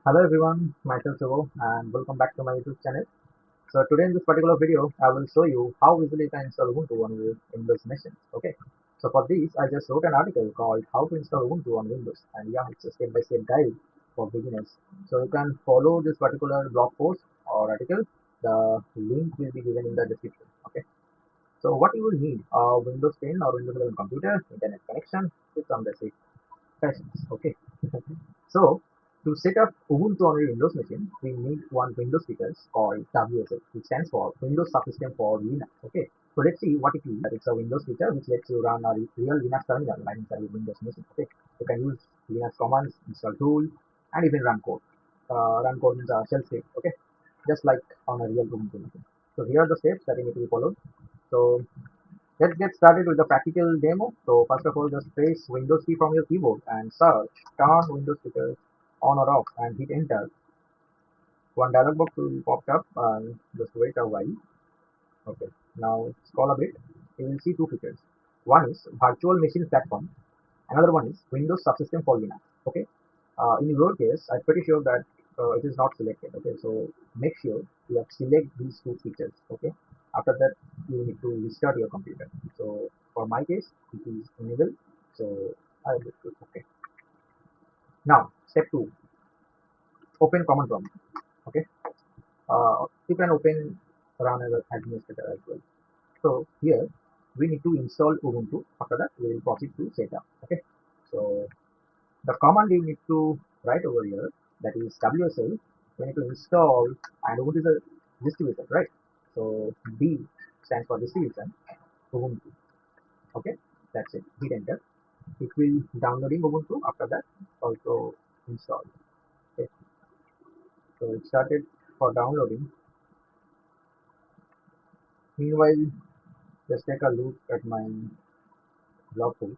Hello everyone, myself Sivo and welcome back to my YouTube channel. So today in this particular video, I will show you how easily you can install Ubuntu on your Windows machine. Okay. So for this, I just wrote an article called How to Install Ubuntu on Windows, and yeah, it's a step-by-step guide for beginners. So you can follow this particular blog post or article. The link will be given in the description. Okay. So what you will need: Windows 10 or Windows 11 computer, internet connection with some basic fashions. Okay. So, to set up Ubuntu on your Windows machine, we need one Windows feature called WSL, which stands for Windows Subsystem for Linux. Okay, so let's see what it is. It's a Windows feature which lets you run a real Linux terminal right inside your Windows machine. Okay, you can use Linux commands, install tools, and even run code. Run code means a shell script. Okay, just like on a real Ubuntu machine. So here are the steps that you need to be followed. So let's get started with the practical demo. So first of all, just press Windows key from your keyboard and search turn Windows features on or off and hit enter. One dialog box will pop up and just wait a while. Okay, now scroll a bit. You will see two features. One is virtual machine platform. Another one is Windows subsystem for Linux. Okay, in your case, I'm pretty sure that it is not selected. Okay, so make sure you have select these two features. Okay, after that you need to restart your computer. So for my case, it is enabled. So I will click OK. Now step two, open command prompt. Okay, you can open run as an administrator as well. So here we need to install Ubuntu. After that, we will proceed to setup. Okay, so the command you need to write over here, that is WSL, we need to install, and Ubuntu is a distribution, right? So D stands for distribution, Ubuntu. Okay, that's it. Hit enter. It will downloading Ubuntu. After that, also install. Okay, so it started for downloading. Meanwhile, just take a look at my blog post.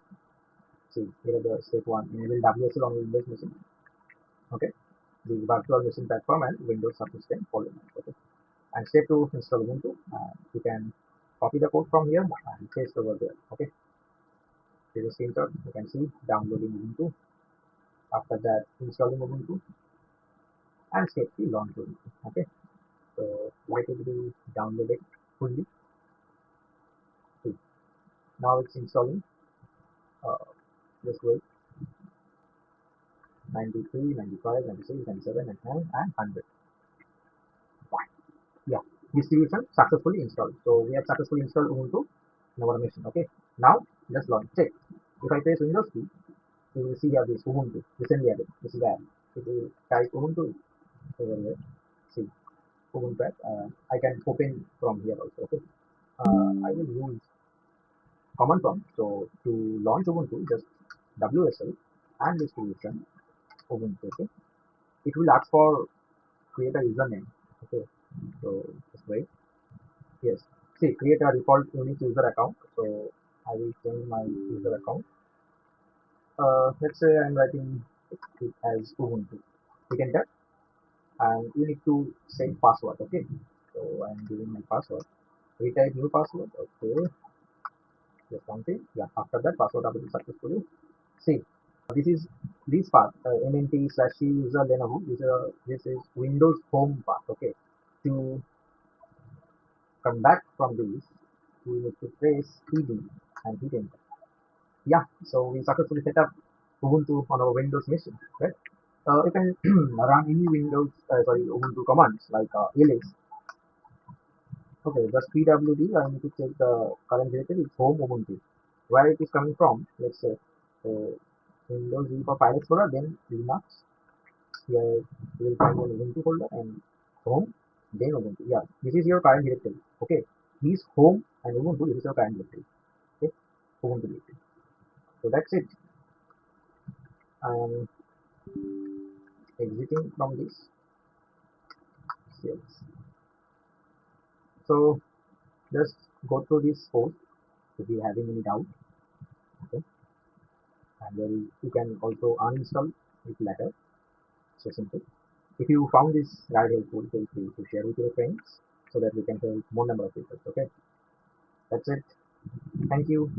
See, here are the step one. Enable WSL on Windows machine. Okay, the virtual machine platform and Windows subsystem follow. Okay. And step to install Ubuntu. You can copy the code from here and paste over there. Okay, here's a screenshot. You can see downloading Ubuntu. After that, installing Ubuntu and step 3 launch Ubuntu. Okay, so let it be downloaded fully. See, now it's installing. Uh, just wait. 93, 95, 96, 97, 99, and 100. Fine. Yeah, distribution successfully installed. So we have successfully installed Ubuntu in our machine. Okay, now just launch. Check. If I press Windows key, you will see here this Ubuntu recently added. This is there. If you type Ubuntu over here, see Ubuntu. I can open from here also. Okay. I will use command prompt. So to launch Ubuntu, just WSL and distribution Ubuntu. Okay. It will ask for create a username. Okay. So just wait. Yes. See, create a default unique user account. So I will change my user account. Let's say I'm writing it as Ubuntu. Hit enter, and you need to set password. Okay, so I'm giving my password. Retype new password. Okay, just one thing. Yeah, after that password update successfully. See, this is this part mnt/c user Lenovo. This is Windows Home part. Okay, to come back from this, we need to press PD and hit enter. Yeah, so we successfully set up Ubuntu on our Windows machine, right? You can run any Windows, Ubuntu commands like ls. Okay, just pwd. I need to check the current directory. It's home Ubuntu. Where it is coming from? Let's say Windows E for file explorer, then Linux. Here you will find an Ubuntu folder and home, then Ubuntu. Yeah, this is your current directory. Okay, this home and Ubuntu. This is your current directory. Okay, Ubuntu directory. So that's it. I'm exiting from this. Yes. So just go through this post if you are having any doubt. Okay, and then you can also uninstall it later. So simple. If you found this guide helpful, feel free to share with your friends so that we can help more number of people. Okay, that's it. Thank you.